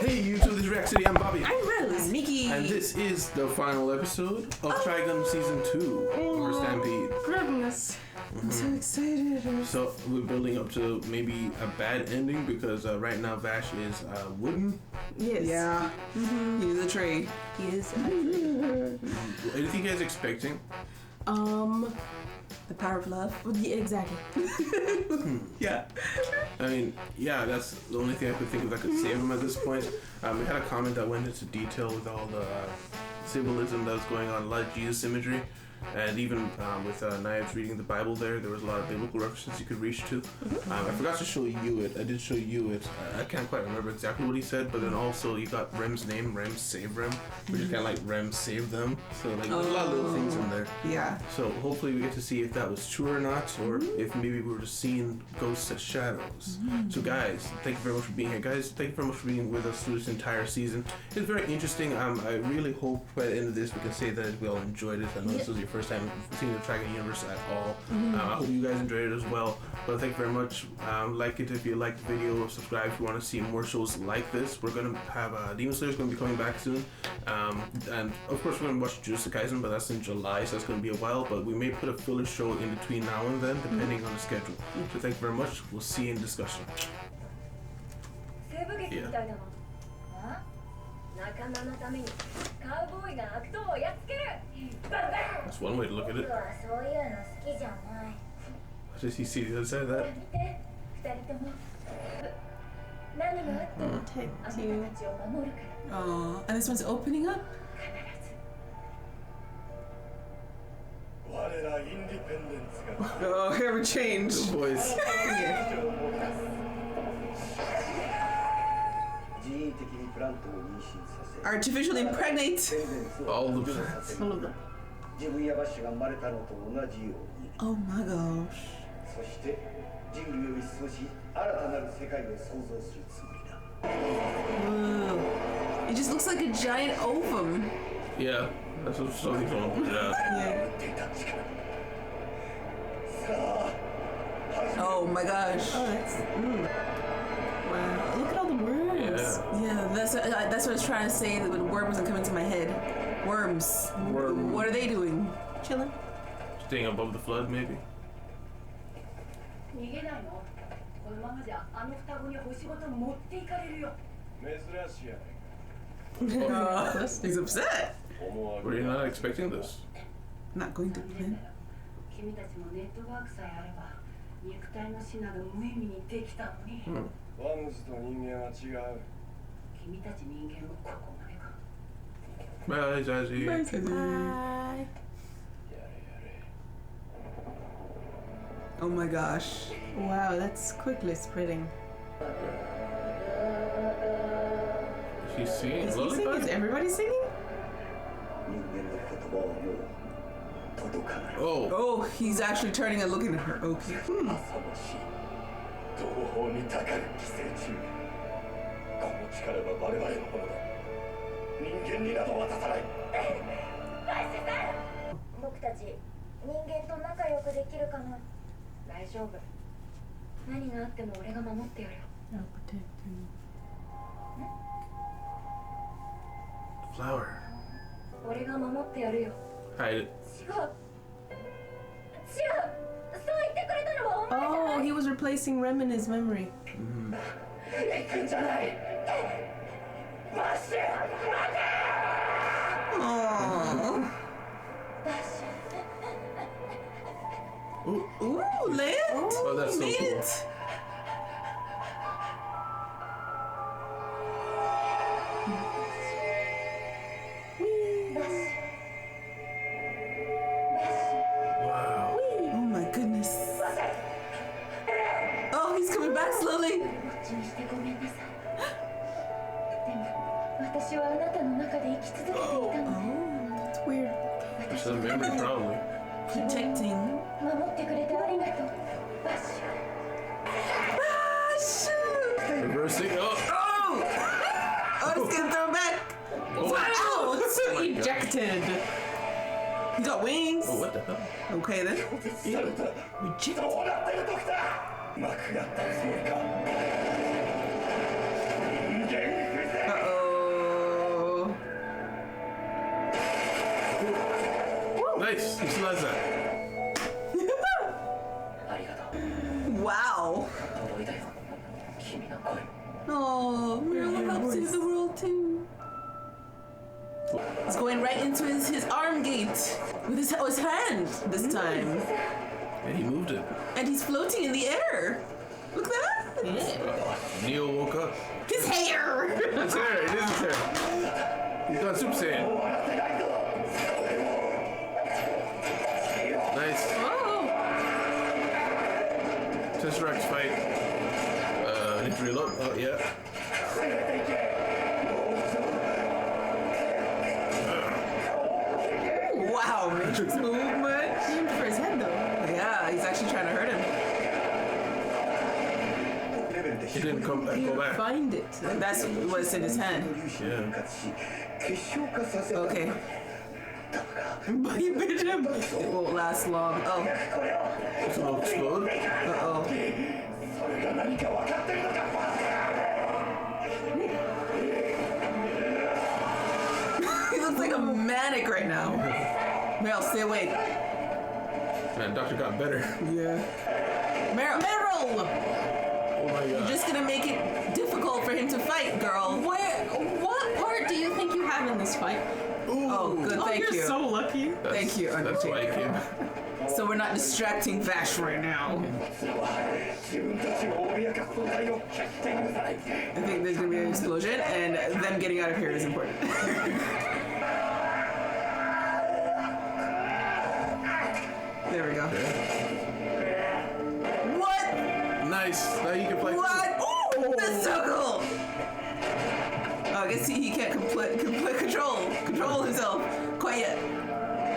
Hey YouTube, this is React City. I'm Bobby. I'm Rose. Mickey. And this is the final episode of Trigun Season 2 or Stampede. Goodness. I'm so excited. So we're building up to maybe a bad ending because right now Vash is wooden. Yes. Yeah. Mm-hmm. He's a tree. He is. Anything you guys expecting? The power of love. Yeah, exactly. Yeah. I mean, yeah, that's the only thing I could think of that could save him at this point. We had a comment that went into detail with all the symbolism that was going on, a lot of Jesus imagery. And even with Knives reading the Bible there was a lot of biblical references you could reach to. I forgot to show you it. I did show you it. I can't quite remember exactly what he said, but then also you got Rem's name, Rem save Rem, which is kind of like Rem save them. So like there's a lot of little things in there. Yeah. So hopefully we get to see if that was true or not, or if maybe we were just seeing ghosts as shadows. So guys, thank you very much for being here. Guys, thank you very much for being with us through this entire season. It's very interesting. I really hope by the end of this we can say that we all enjoyed it. I know this was your first time seeing the Trigun universe at all. I hope you guys enjoyed it as well. But thank you very much. Like it if you liked the video, subscribe if you want to see more shows like this. We're gonna have Demon Slayer's gonna be coming back soon, and of course we're gonna watch Jujutsu Kaisen, but that's in July, so that's gonna be a while. But we may put a filler show in between now and then, depending on the schedule. So thank you very much. We'll see you in discussion. Yeah. That's one way to look at it. Does he see the other side of that? Protect you. Oh, and this one's opening up? Oh, hair change. Good voice. Artificially impregnate. All of them. All of them. Oh my gosh. Whoa. It just looks like a giant ovum. Yeah, that's what something's wrong with that. Yeah. Oh my gosh. Oh, that's. Wow. Look at all the worms. Yeah. Yeah, that's what I was trying to say. That the word wasn't coming to my head. Worms. Worm. What are they doing? Chilling. Staying above the flood, maybe. He's upset. Were you not expecting this? Not going to win. Bye, Zazie. Bye. Oh my gosh. Wow, that's quickly spreading. She's singing. Is he singing? Is everybody singing? Oh. Oh, he's actually turning and looking at her. Okay. I'll protect you. Flower. Hide it. Oh, he was replacing Rem in his memory. Aww. Ooh, land? Oh, that's so Made cool. it. Wow. Oh my goodness. Oh, he's coming back slowly. Oh, That's weird. It's a memory, probably. protecting. Reversing. Oh. Oh, it's gonna throw back. Oh. Wow, it's Oh my God. ejected. He got wings. Oh, what the hell? Okay then. Rejected. Nice. He still has that. Wow. Oh, Merle helps save the world too. He's going right into his arm gate with his hand this time. And he moved it. And he's floating in the air. Look at that. Yeah. Neo woke up. His hair. His hair. It is his hair. He's got Super Saiyan. Nice. Oh. Tesseract fight. Need to reload. Oh, yeah. Wow, Matrix movement. He aimed for his head though. Yeah, he's actually trying to hurt him. He didn't come back. Go back. Find it. That's what's in his hand. Yeah. Okay. But he bit him. It won't last long. Oh. It's gonna explode. Uh-oh. He looks like a manic right now. Meryl, stay awake. Man, Doctor got better. Yeah. Meryl! Oh my You're god. just gonna make it difficult for him to fight, girl. What part do you think you have in this fight? Ooh. Oh, good, Oh, thank you're you. so lucky. Thank you, That's why I came. So we're not distracting Vash right now. I think there's gonna be an explosion, and them getting out of here is important. There we go. Okay. What? Nice. Now you can play. What? Ooh, that's so cool. Oh, I guess he can't control himself quite yet.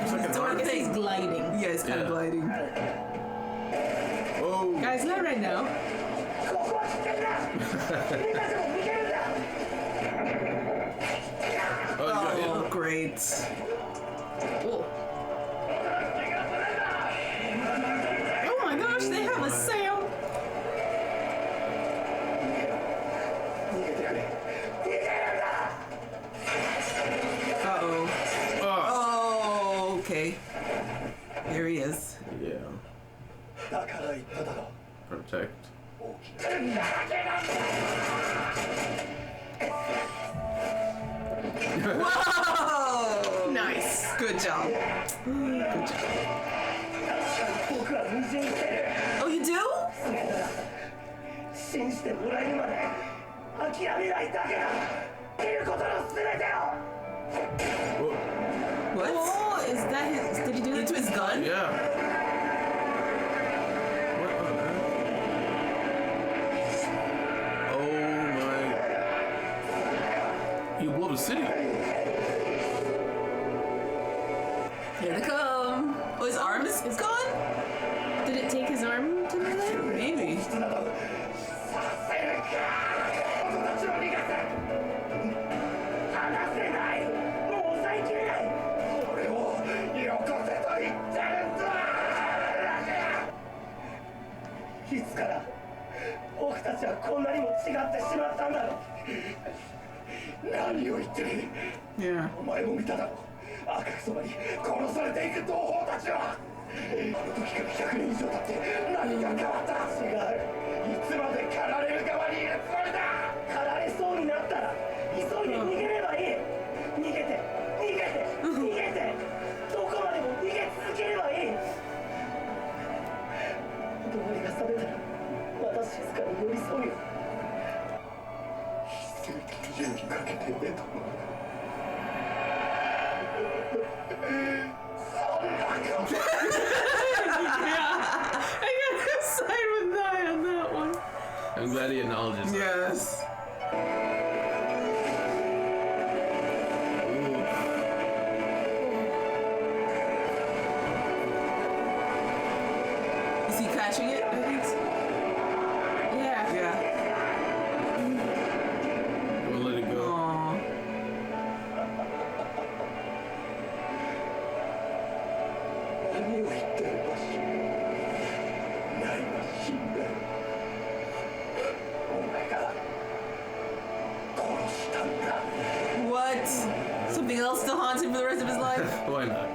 It's like an doing arm. a thing. He's gliding. Yeah, it's kind of Yeah. gliding. Oh. Guys, not right now. Oh, you got hit. Oh, great. Oh. Oh my gosh, they have a Sam. Uh-oh. Oh. Oh, okay. Here he is. Yeah. Protect. Whoa! Nice. Good job. Good job. Oh, you do? 信じてもらえるまで諦めないだけだっていうことの全てを What? Oh, is that his? Did he do it Into his gun? Yeah. What on earth? Oh my. He blew the city. Here they come. Oh, his arm is gone? Did it take his arm to do that? Maybe. させるか友達を逃がせ離せないもう抑えきれない俺をよこせと言ってるんだいつから僕たちはこんなにも違ってしまったんだろう何を言ってる Yeah. お前も見ただろ赤くそばに殺されていく同胞たちはあの時から100年以上経って何が変わった違ういつまで狩られる側にいるつもりだ狩られそうになったら急いで逃げればいい逃げて逃げて逃げてどこまでも逃げ続ければいいどうにが覚めたらまた静かに寄り添うよ一人勇気かけてねとI gotta side with that on that one. I'm glad he acknowledges that. Yes. Is he catching it? I think so. Yeah. Yeah. We'll let it go. Aww. What? Something else to haunt him for the rest of his life? Why not?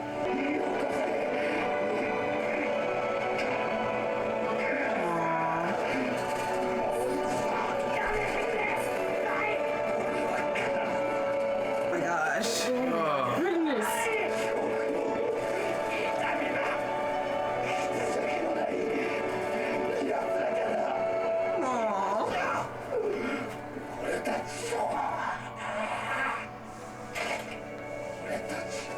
俺たち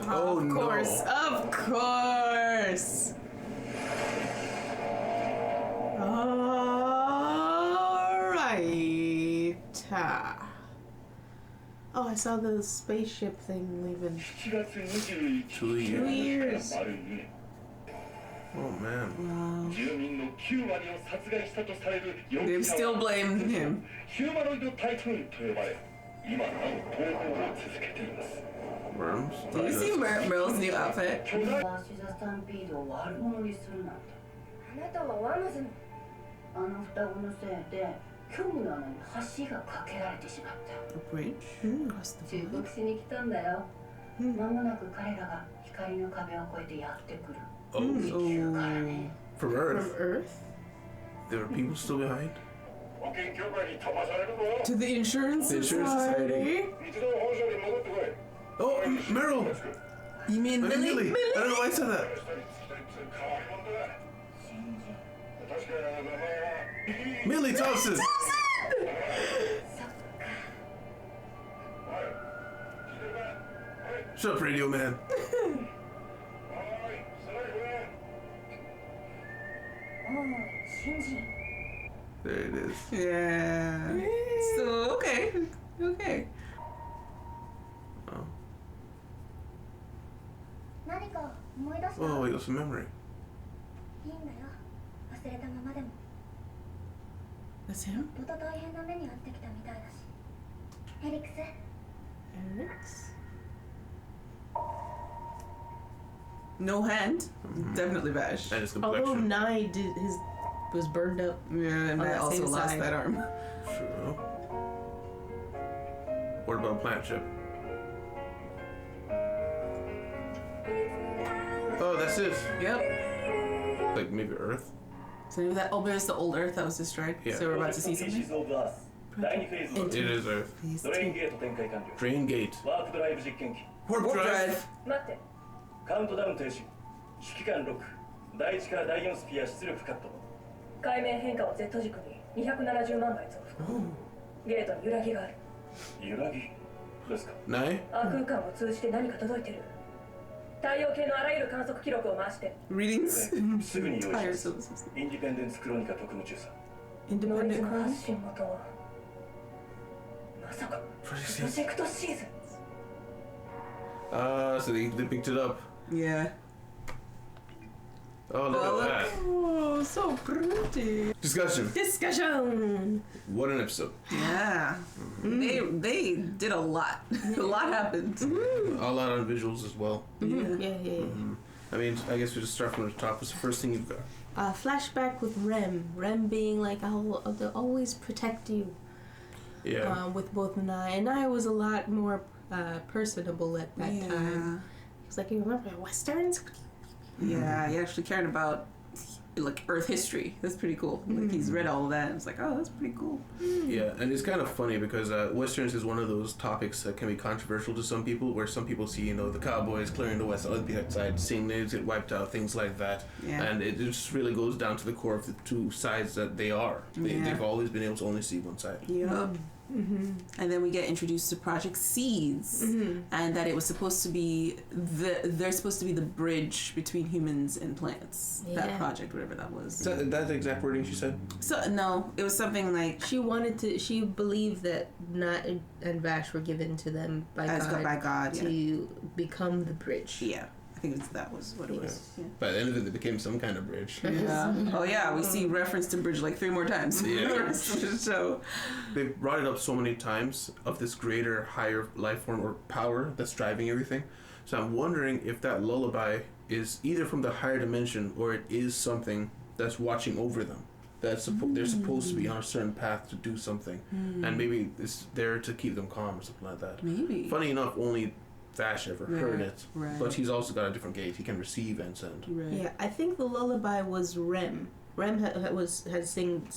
Oh, Of course, no. of course. Alright. Oh, I saw the spaceship thing leaving. 7月21 2 years. Years. 丸2年 Oh, man. Wow. 住民の9割を殺害したとされる容 They've 疑者 still は blamed him. ヒューマノイドタイフーンと呼ばれ今なお逃亡を続けています Worms? Do you see Merle's new outfit? 巨大バーシュザスタンピードを悪者にするなんてあなたはワムズのあの双子のせいで虚無なのに橋が架けられてしまった A bridge across the 忠告しに来たんだよ間もなく彼らが光の壁を越えてやってくる Oh, 言うからね from From Earth. Earth? There are people still behind? 保険協会に飛ばされるぞ To the insurance The insurance society. society? 一度本社に戻ってこい Oh, Meryl! You mean Millie? Millie? I don't know why I said that. 変わり者だ信じ確か名前は Millie Thompson! そっかおい聞いてるかおい Shut up, Radio Man. おいストライクねおい信じ There it is. Yeah. So, okay. Okay. Oh, 何か思い出した oh wait, that's a memory. いいんだよ忘れたままでも That's him? と大変な目に遭ってきたみたいだしエリクス Eric's? No hand. Definitely Vash. And his Although complexion. Nye did his was burned up. Yeah, and On I that also same lost side. that arm. True. What about Plant Ship? Oh, that's it. Yep. Like maybe Earth? So maybe that. Oh, but it's the old Earth that was destroyed. Yeah. So we're about to see ピーシ something. ズ・オブ・アース第2フェーズの It is Earth. Phase ドレイン two. ゲート展開完了 Drain Gate. ワープドライブ実験機 Warp Warp Drive. drive. 待ってカウントダウン停止指揮官ロック第1から第4スピア出力カット海面変化を Z 軸に270万倍増幅ゲートに揺らぎがある揺らぎですか Nye? 亜空間を通じて何か届いてる太陽系のあらゆる観測記録を回して Readings. すぐに用意しま Higher す sources. インディペンデンスクロニカ特務中佐ノイズ Independent の Crown? 発信元はまさかプロジェクトシーズン So they picked it up. Yeah. Oh, look Oh, at look. that. Oh, so pretty. Discussion. Discussion. What an episode. Yeah. They did a lot. A lot happened. A lot on visuals as well. Yeah. I mean, I guess we just start from the top. What's the first thing you've got? Flashback with Rem. Rem being like, I'll always protect you. Yeah. With both Nye. And Nye was a lot more personable at that time. He was like, you remember Westerns? Yeah, he actually cared about like Earth history. That's pretty cool. Like he's read all of that. And it's like, oh, that's pretty cool. Yeah, and it's kind of funny because Westerns is one of those topics that can be controversial to some people, where some people see, the cowboys clearing the West side, seeing natives get wiped out, things like that. Yeah. And it just really goes down to the core of the two sides that they are. They've always been able to only see one side. Yep. And then we get introduced to Project Seeds, and that it was supposed to be they're supposed to be the bridge between humans and plants. That Yeah. project, whatever that was. Is that the exact wording she said? So no, it was something like She believed that Nye and Vash were given to them by God to become the bridge. Yeah, I think that was what it was. Yeah. By the end of it, they became some kind of bridge. Yeah. Oh yeah, we see reference to bridge like 3 more times. Yeah. So They've brought it up so many times of this greater, higher life form or power that's driving everything. So I'm wondering if that lullaby is either from the higher dimension or it is something that's watching over them. That's they're supposed to be on a certain path to do something, and maybe it's there to keep them calm or something like that. maybe. Funny enough, only Vash ever heard it. Right. But he's also got a different gate. He can receive and send. Right. Yeah, I think the lullaby was Rem. Rem had sung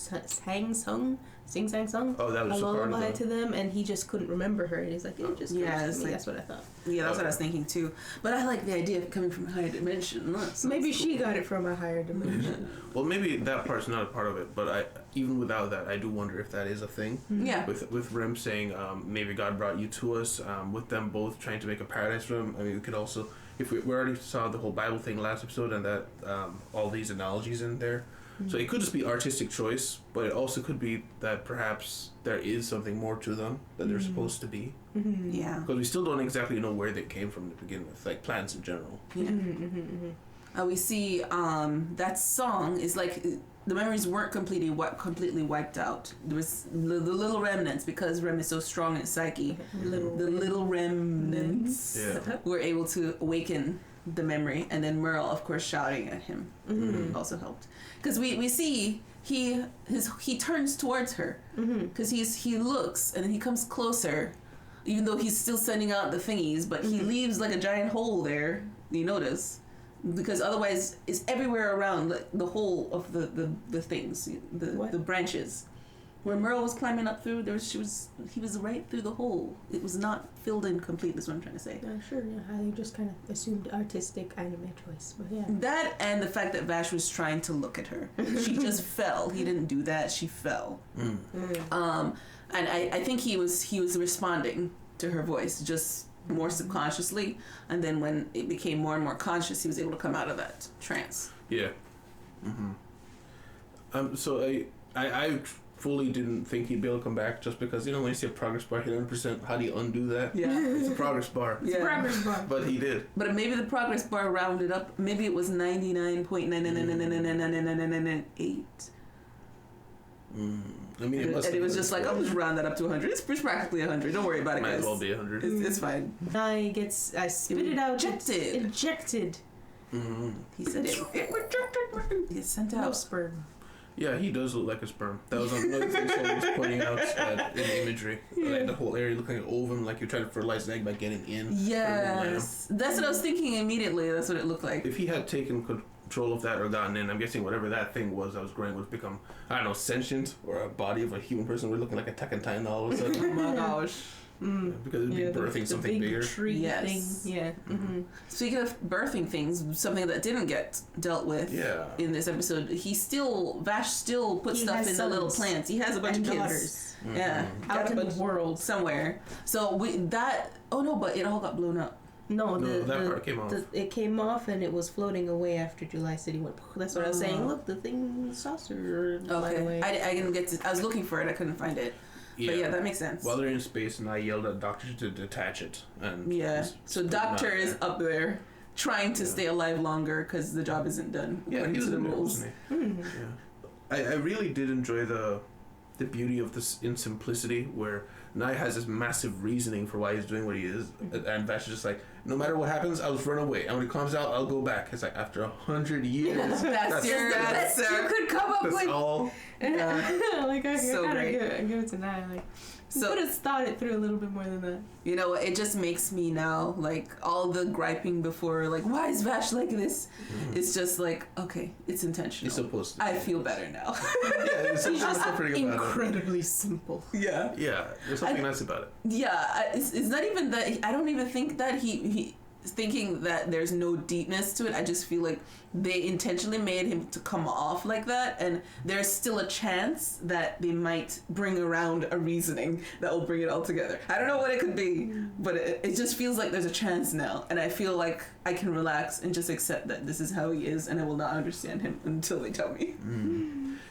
oh, that was a lullaby to them, and he just couldn't remember her, and he's like, it just comes to me. That's what I thought. Yeah, that's what I was thinking too. But I like the idea of coming from a higher dimension. Maybe she got it from a higher dimension. Well, maybe that part's not a part of it, but even without that, I do wonder if that is a thing. Yeah. With Rem saying, maybe God brought you to us, with them both trying to make a paradise for him. I mean, we could also, if we already saw the whole Bible thing last episode, and that all these analogies in there. So it could just be artistic choice, but it also could be that perhaps there is something more to them that they're supposed to be. Mm-hmm. Yeah. Because we still don't exactly know where they came from to begin with, like plants in general. Yeah. We see that song is like the memories weren't completely wiped out. There was the little remnants, because Rem is so strong in psyche. The little remnants were able to awaken the memory, and then Merle, of course, shouting at him also helped, because we see he turns towards her, because he looks and then he comes closer, even though he's still sending out the thingies, but he leaves like a giant hole there. You notice, because otherwise it's everywhere around, like the whole of the things, the branches. Where Merle was climbing up through, he was right through the hole. It was not filled in completely, is what I'm trying to say. Sure, yeah. I just kind of assumed artistic anime choice, but yeah. That and the fact that Vash was trying to look at her. She just fell. He didn't do that. She fell. And I think he was responding to her voice, just more subconsciously. And then when it became more and more conscious, he was able to come out of that trance. Yeah. So I fully didn't think he'd be able to come back, just because, when you see a progress bar hit 100%, how do you undo that? Yeah. It's a progress bar. It's a progress bar. But he did. But maybe the progress bar rounded up, maybe it was 99.999999998. I mean, it was just like, I'll just round that up to 100. It's practically 100. Don't worry about it, guys. Might as well be 100. It's fine. I spit it out. Ejected. He said it. It's sent out. No sperm. Yeah, he does look like a sperm. That was another thing someone was pointing out in the imagery. Like the whole area looking like an ovum, like you're trying to fertilize an egg by getting in. Yes. That's what I was thinking immediately. That's what it looked like. If he had taken control of that or gotten in, I'm guessing whatever that thing was that was growing would become, I don't know, sentient, or a body of a human person. We're looking like a Attack on Titan all of a sudden. Oh my gosh. Yeah, because it would be birthing something big bigger. Tree thing. Yeah. Speaking of birthing things, something that didn't get dealt with in this episode, Vash still puts stuff in the little plants. He has a bunch of kids. Daughters. Yeah, out in the world somewhere. So but it all got blown up. No, that part came off. It came off, and it was floating away after July City went. That's what I was saying. Look, the thing saucer. Okay, I didn't get to. I was looking for it. I couldn't find it. Yeah. But yeah, that makes sense. While they're in space, and I yelled at Doctor to detach it. And so Doctor is up there trying to stay alive longer because the job isn't done according to the rules. I really did enjoy the beauty of this in simplicity, where Nye has this massive reasoning for why he's doing what he is, and Vash is just like, no matter what happens, I'll just run away, and when it comes out, I'll go back. It's like, after 100 years. That's your best you could come up with. All. Like, I gotta give it to Nye. Like, so, could have thought it through a little bit more than that. You know, it just makes me now, like, all the griping before, like, why is Vash like this? It's just like, okay, it's intentional. He's supposed to. I feel better now. It's just incredibly simple. Yeah, there's something nice about it. Yeah, it's not even that. I don't even think that he thinking that there's no deepness to it. I just feel like they intentionally made him to come off like that, and there's still a chance that they might bring around a reasoning that will bring it all together. I don't know what it could be, but it just feels like there's a chance now, and I feel like I can relax and just accept that this is how he is, and I will not understand him until they tell me.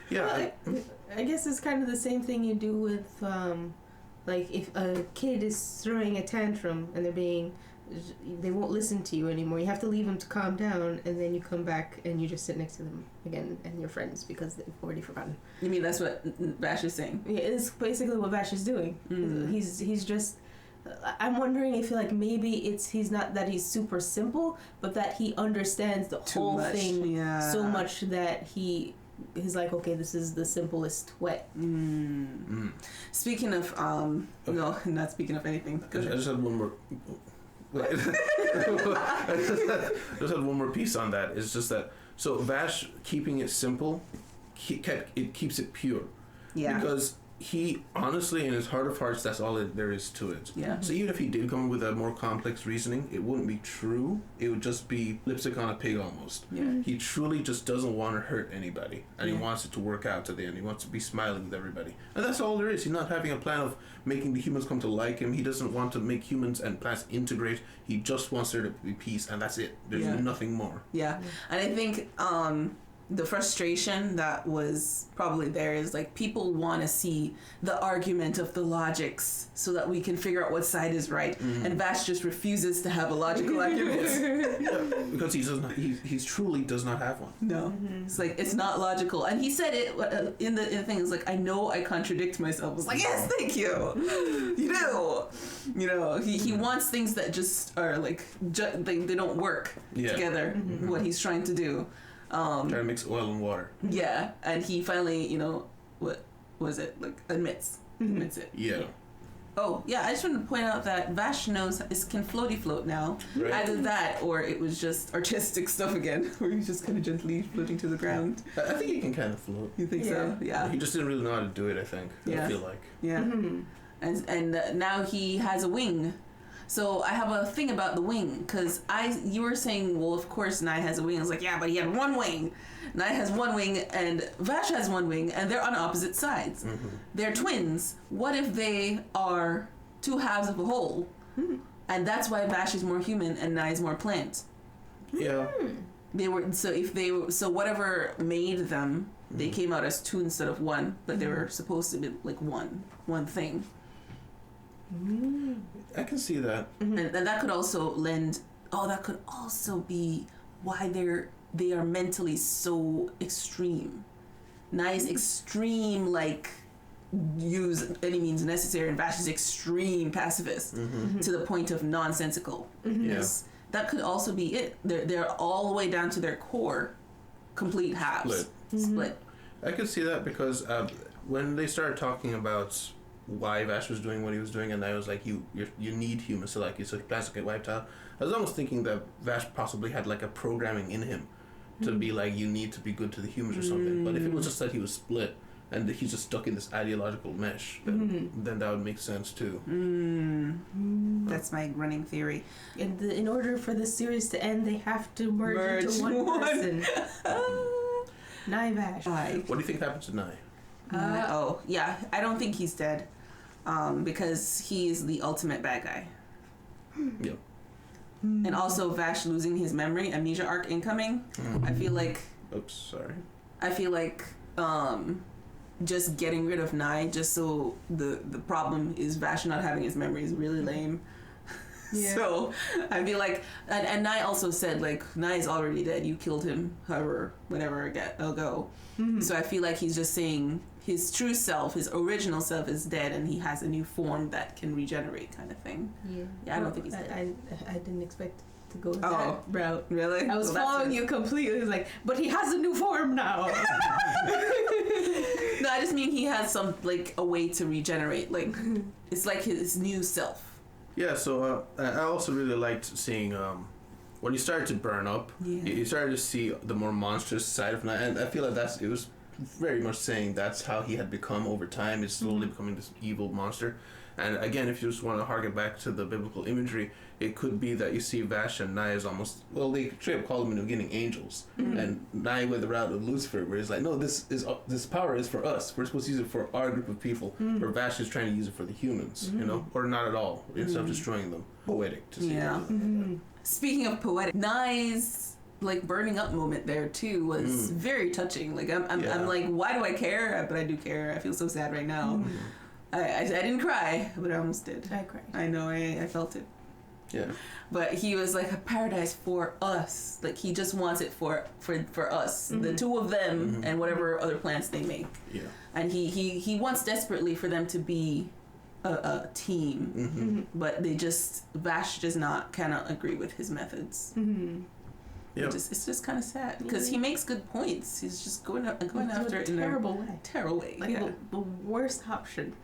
Yeah, well, I guess it's kind of the same thing you do with like if a kid is throwing a tantrum and they won't listen to you anymore. You have to leave them to calm down, and then you come back and you just sit next to them again and you're friends because they've already forgotten. You mean that's what Vash is saying? Yeah, it's basically what Vash is doing. He's just. I'm wondering if maybe he's not that he's super simple, but that he understands the whole thing so much that he's like, okay, this is the simplest way. Speaking of no, not speaking of anything. I just had one more I just had one more piece on that. It's just that so Vash keeping it simple, it keeps it pure. Yeah. Because he honestly, in his heart of hearts, that's all there is to it. Yeah. So even if he did come with a more complex reasoning, it wouldn't be true. It would just be lipstick on a pig almost. Yeah. He truly just doesn't want to hurt anybody, and Yeah. he wants it to work out to the end. He wants to be smiling with everybody, and that's all there is. He's not having a plan of making the humans come to like him. He doesn't want to make humans and plants integrate. He just wants there to be peace, and that's it. There's Yeah. nothing more. Yeah. And I think the frustration that was probably there is like people want to see the argument of the logics so that we can figure out what side is right. And Vash just refuses to have a logical argument. Yeah, because he does not. He truly does not have one. No. It's like, it's not logical. And he said it in the thing. It's like, I know I contradict myself. I was like, yes, thank you. You know. You know, he wants things that just are like, they don't work together, what he's trying to do. Trying to mix oil and water. Yeah, and he finally, you know, what was it, like, admits it. Yeah. Oh, yeah, I just wanted to point out that Vash knows can floaty float now. Right. Either that or it was just artistic stuff again, where he's just kind of gently floating to the ground. I think he can kind of float. You think so? Yeah. He just didn't really know how to do it, I think. Yeah. I feel like. Yeah. And now he has a wing. So I have a thing about the wing, because you were saying, well, of course Nye has a wing. I was like, yeah, but he had one wing. Nye has one wing, and Vash has one wing, and they're on opposite sides. They're twins. What if they are two halves of a whole? And that's why Vash is more human and Nye is more plant. Yeah. They were so whatever made them, they came out as two instead of one, but they were supposed to be like one thing. I can see that. And that could also that could also be why they are mentally so extreme. Nice extreme, like, use any means necessary, and Vash is extreme pacifist to the point of nonsensical. Yes, that could also be it. They're all the way down to their core, complete halves. Split. I could see that because when they started talking about why Vash was doing what he was doing, and I was like, you need humans to like you, so plants get wiped out. I was almost thinking that Vash possibly had like a programming in him to be like, you need to be good to the humans or something. But if it was just that he was split and he's just stuck in this ideological mesh, then that would make sense too. That's my running theory. And in order for this series to end, they have to merge into one person. Nye Vash. What do you think happened to Nye? I don't think he's dead, because he's the ultimate bad guy. Yep. And also Vash losing his memory, amnesia arc incoming. I feel like just getting rid of Nye just so the problem is Vash not having his memory is really lame. Yeah. So I feel like, and Nye also said, like, Nye is already dead. You killed him, however, whenever I'll go. So I feel like he's just saying his true self, his original self, is dead, and he has a new form that can regenerate, kind of thing. Yeah, I don't think he's dead. I didn't expect to go that route. Really? I was following you completely. It was like, but he has a new form now. No, I just mean he has some, like, a way to regenerate. Like, it's like his new self. Yeah, so I also really liked seeing when he started to burn up, you started to see the more monstrous side of Nye, and I feel like it was very much saying that's how he had become over time, is slowly becoming this evil monster. And again, if you just want to harken back to the biblical imagery, it could be that you see Vash and Nye as almost, well, they straight up call them in the beginning angels, and Nye went the route of Lucifer, where he's like, no, this power is for us. We're supposed to use it for our group of people. Where Vash is trying to use it for the humans, you know, or not at all, instead of destroying them. Poetic to see. Yeah. Speaking of poetic, Nye's like burning up moment there too was very touching. Like I'm like, why do I care? But I do care. I feel so sad right now. I didn't cry, but I almost did. I cried. I know, I felt it. Yeah. But he was like, a paradise for us. Like, he just wants it for us, the two of them, and whatever other plants they make. Yeah. And he wants desperately for them to be a team, but Vash cannot agree with his methods. Yep. It's just kind of sad because he makes good points. He's just going after it in a terrible way. Like the worst option.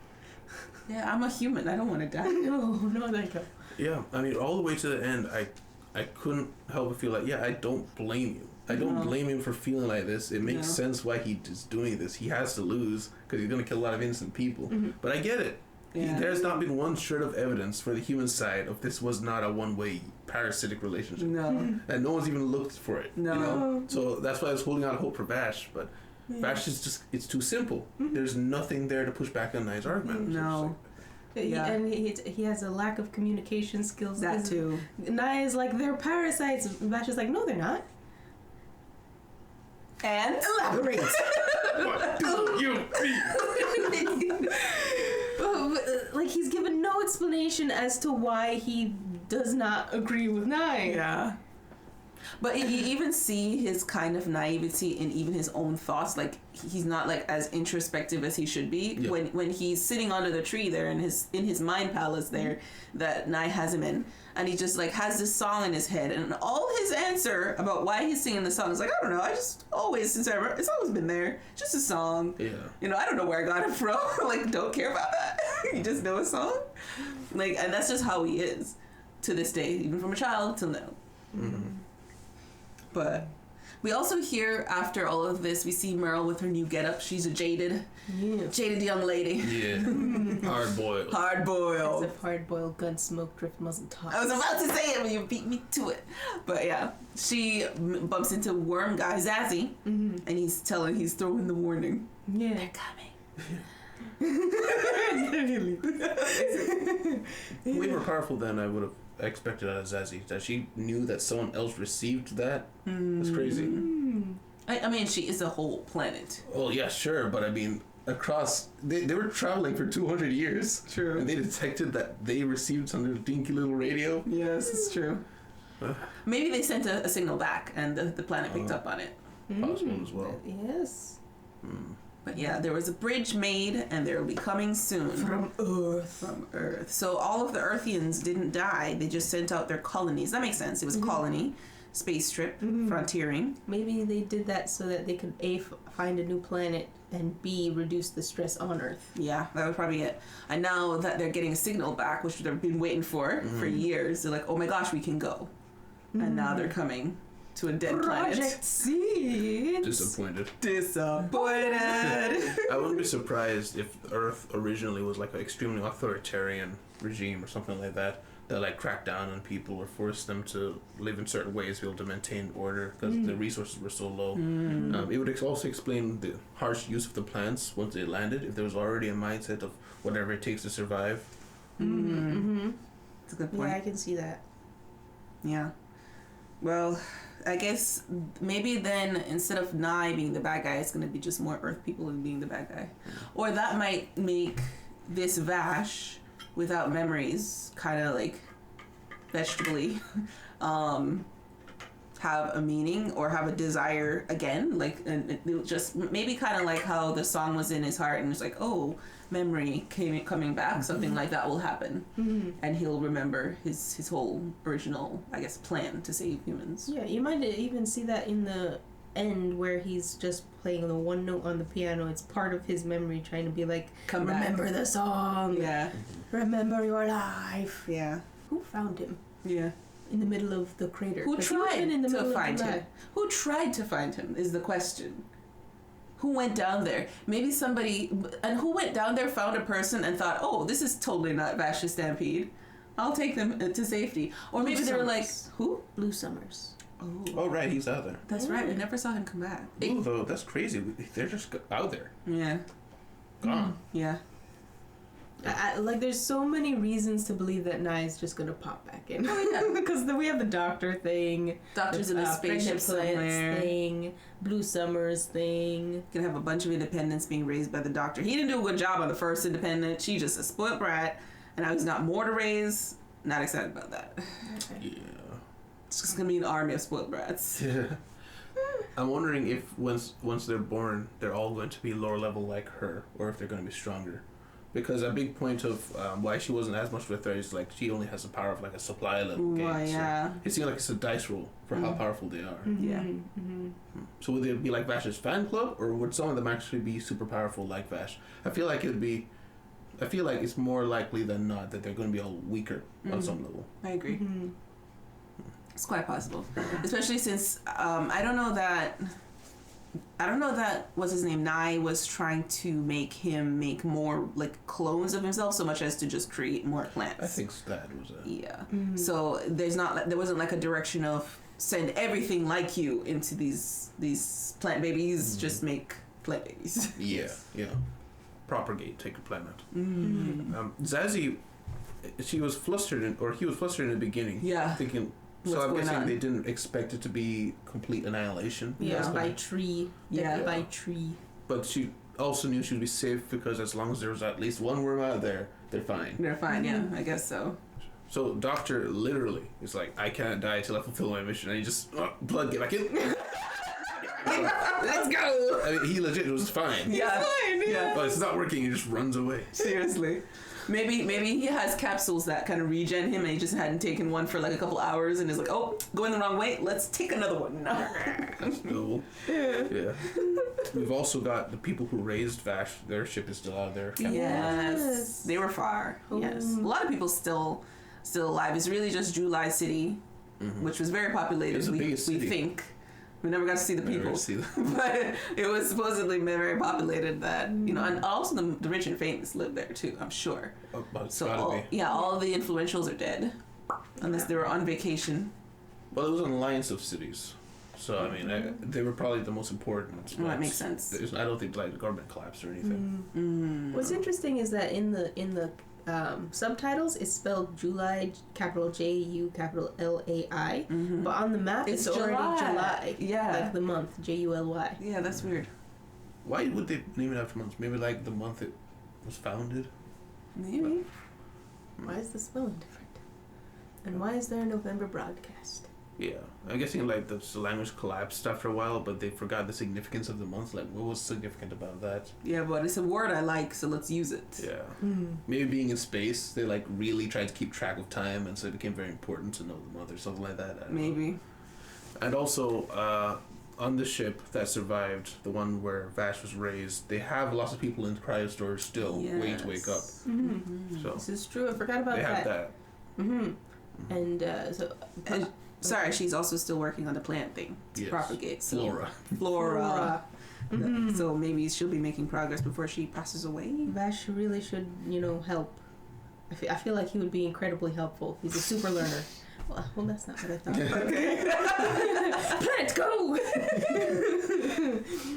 Yeah, I'm a human. I don't want to die. No, thank you. Yeah, I mean, all the way to the end, I couldn't help but feel like, yeah, I don't blame you. I don't blame him for feeling like this. It makes sense why he is doing this. He has to lose because he's going to kill a lot of innocent people. But I get it. Yeah. There's not been one shred of evidence for the human side of this was not a one-way parasitic relationship. No. And no one's even looked for it. No. You know? So that's why I was holding out hope for Vash. But Vash is just, it's too simple. There's nothing there to push back on Nye's argument. No. Yeah. And he has a lack of communication skills. That too. Nye is like, they're parasites. Vash is like, no, they're not. And elaborate. What do you mean? Like, he's given no explanation as to why he does not agree with Nye. Yeah. But you even see his kind of naivety in even his own thoughts. Like, he's not like as introspective as he should be. Yeah. When he's sitting under the tree there in his mind palace there that Nye has him in, and he just like has this song in his head, and all his answer about why he's singing the song is like, I don't know, I just always it's always been there, just a song. Yeah. You know, I don't know where I got it from. Like, don't care about that. You just know a song. Like, and that's just how he is to this day, even from a child till now. But we also hear, after all of this, we see Merle with her new getup. She's a jaded young lady. Yeah. Hard boiled. Hard boiled. As if hard-boiled gun smoke drift wasn't taught. I was about to say it when you beat me to it. But yeah, she bumps into Worm Guy, Zazzy, and he's throwing the warning. Yeah. They're coming. Way more powerful than I would have expected out of Zazzy. That she knew that someone else received that. That's crazy. I mean, she is a whole planet. Oh yeah, sure, but I mean, across they were traveling for 200 years. True. And they detected that they received some dinky little radio. Yes, it's true. Maybe they sent a signal back, and the planet picked up on it. Possible as well. Yes. But yeah, there was a bridge made, and they will be coming soon. From Earth. So all of the Earthians didn't die. They just sent out their colonies. That makes sense. It was a colony, space trip, frontiering. Maybe they did that so that they could A, find a new planet, and B, reduce the stress on Earth. Yeah, that was probably it. And now that they're getting a signal back, which they've been waiting for years, they're like, oh my gosh, we can go. And now they're coming to a dead planet. Project Seed. Disappointed. I I wouldn't be surprised if Earth originally was like an extremely authoritarian regime or something like that like cracked down on people or forced them to live in certain ways to be able to maintain order because the resources were so low. It would also explain the harsh use of the plants once they landed, if there was already a mindset of whatever it takes to survive. That's a good point. Yeah, I can see that. Yeah. Well, I guess maybe then instead of Nye being the bad guy, it's going to be just more Earth people being the bad guy. Or that might make this Vash without memories kind of like vegetably have a meaning or have a desire again. Like, and it just maybe kind of like how the song was in his heart and it's like, oh, memory coming back, something like that will happen, and he'll remember his whole original, I guess, plan to save humans. Yeah, you might even see that in the end where he's just playing the one note on the piano. It's part of his memory trying to be like, Come back. remember the song. Yeah. Remember your life. Yeah. Who found him? Yeah. In the middle of the crater. Who 'Cause he was tried in the to middle of find the him? lab. Who tried to find him is the question. Who went down there? Maybe somebody, and who went down there, found a person, and thought, "Oh, this is totally not Vash's Stampede. I'll take them to safety." Or maybe they were like, "Who? Blue Summers. Oh right, he's out there. That's right. I never saw him come back." Ooh, though, that's crazy. They're just out there. Yeah. Gone. Yeah. Like, there's so many reasons to believe that Nye's just gonna pop back in. Oh, yeah. Because we have the doctor thing. Doctor's in a spaceship pregnant plants somewhere. thing. Blue Summers thing. Gonna have a bunch of independents being raised by the doctor. He didn't do a good job on the first independent. She just a spoiled brat, and now he's not more to raise. Not excited about that. Yeah. It's just gonna be an army of spoiled brats. Yeah. I'm wondering if once they're born, they're all going to be lower level like her, or if they're going to be stronger. Because a big point of why she wasn't as much of a threat is like she only has the power of like a supply level Ooh, game. yeah. So it seems like it's a dice roll for how powerful they are. Yeah. So would it be like Vash's fan club, or would some of them actually be super powerful like Vash? I feel like it would be I feel like it's more likely than not that they're going to be all weaker on some level. I agree. Mm-hmm. It's quite possible, especially since I don't know that what's his name, Nai was trying to make him make more like clones of himself, so much as to just create more plants. I think that was a... Yeah. So there wasn't like a direction of send everything like you into these plant babies. Just make plant babies. Yeah. Propagate, take a planet. Zazie, he was flustered in the beginning. Yeah. Thinking. What's So I'm going guessing on? they didn't expect it to be complete annihilation. Yeah, by But- tree. Yeah. By tree. But she also knew she would be safe because as long as there was at least one worm out there, they're fine. They're fine. Yeah, I guess so. So Doctor literally is like, I can't die till I fulfill my mission. And he just, blood, get back in. Let's go. I mean, he legit was fine. Yeah. Yeah. But it's not working. He just runs away. Seriously. Maybe he has capsules that kind of regen him, and he just hadn't taken one for like a couple hours, and is like, oh, going the wrong way. Let's take another one. That's cool. Yeah. We've also got the people who raised Vash. Their ship is still out there. Yes. They were far. Yes. A lot of people still alive. It's really just Julai City, which was very populated. It's the biggest we city. think. We never got to see the Never people, see them. but it was supposedly very populated. That and also the rich and famous live there too. I'm sure. Oh, but it's So gotta be. all the influentials are dead, unless they were on vacation. Well, it was an alliance of cities. So, I mean, they were probably the most important. Well, that makes sense. I don't think like the government collapsed or anything. What's interesting is that in the subtitles it's spelled July, capital J-U, capital L-A-I, but on the map it's already July. Yeah. Like the month, J-U-L-Y. Yeah, that's weird. Why would they name it after months? Maybe like the month it was founded? Maybe. Why is the spelling different? And why is there a November broadcast? Yeah. I'm guessing like the language collapsed after a while, but they forgot the significance of the month. Like, what was significant about that? Yeah, but it's a word I like, so let's use it. Yeah. Maybe being in space, they like really tried to keep track of time, and so it became very important to know the month or something like that. I don't know. Maybe. And also, on the ship that survived, the one where Vash was raised, they have lots of people in cryo storage still waiting to wake up. So This is true. I forgot about they have that. that. And And, sorry, she's also still working on the plant thing to Yes. propagate. So. Flora. Flora. So maybe she'll be making progress before she passes away. Vash really should, help. I feel like he would be incredibly helpful. He's a super learner. Well, that's not what I thought. Okay. Planet, go!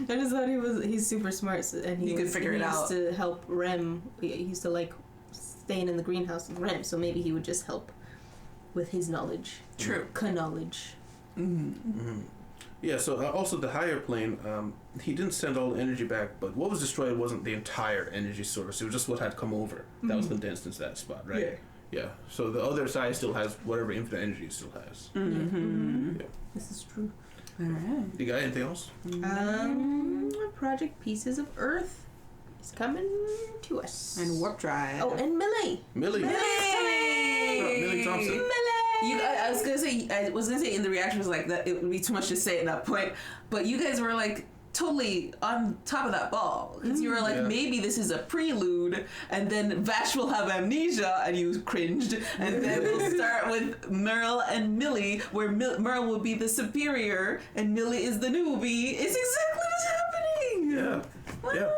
I just thought he's super smart, and he could figure it out. He used to help Rem. He used to like staying in the greenhouse with Rem, so maybe he would just help with his knowledge. True. Knowledge. Yeah, so also the higher plane, he didn't send all the energy back, but what was destroyed wasn't the entire energy source. It was just what had come over. That was condensed into that spot, right? Yeah. So the other side still has whatever infinite energy it still has. Yeah. This is true. All right. You got anything else? Project Pieces of Earth is coming to us. And warp drive. Oh, and Millie. Millie. Millie Thompson. I was gonna say in the reaction was like that it would be too much to say at that point, but you guys were like totally on top of that ball because you were like maybe this is a prelude and then Vash will have amnesia and you cringed and then we'll start with Merle and Millie where Merle will be the superior and Millie is the newbie. It's exactly what's happening. Yeah.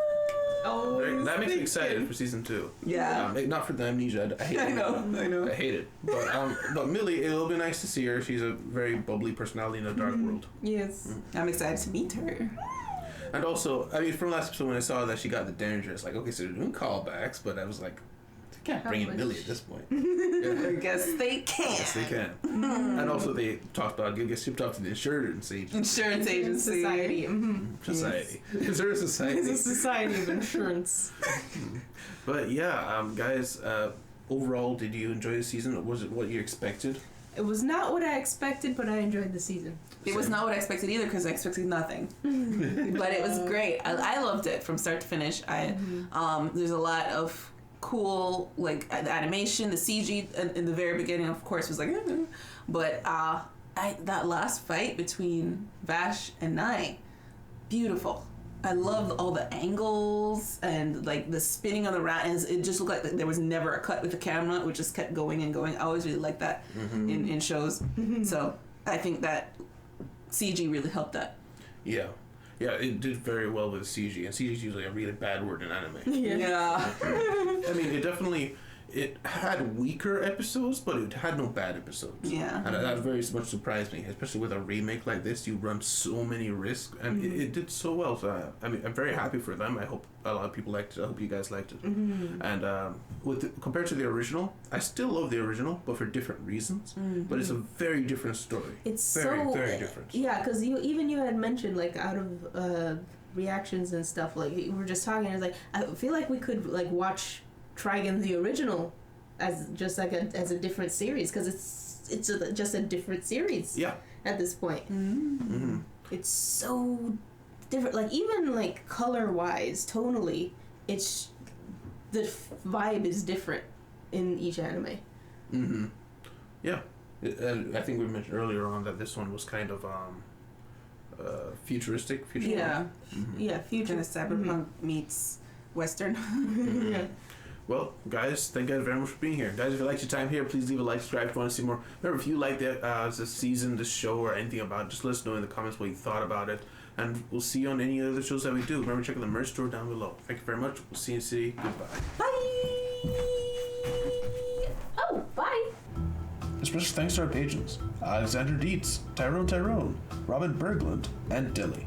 Oh, That makes me excited for season 2. Yeah. Not for the amnesia. I hate it. I know. I hate it. But Millie, it'll be nice to see her. She's a very bubbly personality in a dark world. Yes. I'm excited to meet her. And also, I mean, from last episode when I saw that she got the danger, it's like, okay, so they're doing callbacks, but I was like, they can't bring in Millie at this point. I guess they can. Yes, they can. And also, they talked about get shipped off to the insurance agency. Insurance agency. Society. Society. Insurance society. It's a society of insurance. But yeah, guys, overall, did you enjoy the season? Was it what you expected? It was not what I expected, but I enjoyed the season. It was not what I expected either because I expected nothing. But it was great. I loved it from start to finish. There's a lot of cool like the animation, the CG in the very beginning, of course, was like, but that last fight between Vash and Nai, beautiful. I love all the angles and like the spinning on the rat, and it just looked like there was never a cut with the camera, which just kept going and going. I always really like that in shows. So I think that CG really helped that. Yeah, it did very well with CG, and CG is usually a really bad word in anime. Yeah. I mean, it had weaker episodes, but it had no bad episodes. Yeah. And that very much surprised me, especially with a remake like this. You run so many risks, and it did so well. So I'm very happy for them. I hope a lot of people liked it. I hope you guys liked it. And compared to the original, I still love the original, but for different reasons. But it's a very different story. It's very different. Yeah, because you had mentioned like out of reactions and stuff, like we were just talking. It's like I feel like we could like watch Trigun the original as just like as a different series, because it's just a different series. Yeah. At this point, it's so different. Like even like color wise, tonally, it's the vibe is different in each anime. Yeah. I think we mentioned earlier on that this one was kind of futuristic. Yeah. Yeah, future. Kind of cyberpunk meets Western. Yeah. Well, guys, thank you guys very much for being here. Guys, if you liked your time here, please leave a like, subscribe if you want to see more. Remember, if you like the season, the show, or anything about it, just let us know in the comments what you thought about it. And we'll see you on any other shows that we do. Remember, check out the merch store down below. Thank you very much. We'll see you in the city. Goodbye. Bye. Oh, bye. Special thanks to our patrons, Alexander Dietz, Tyrone, Robin Berglund, and Dilly.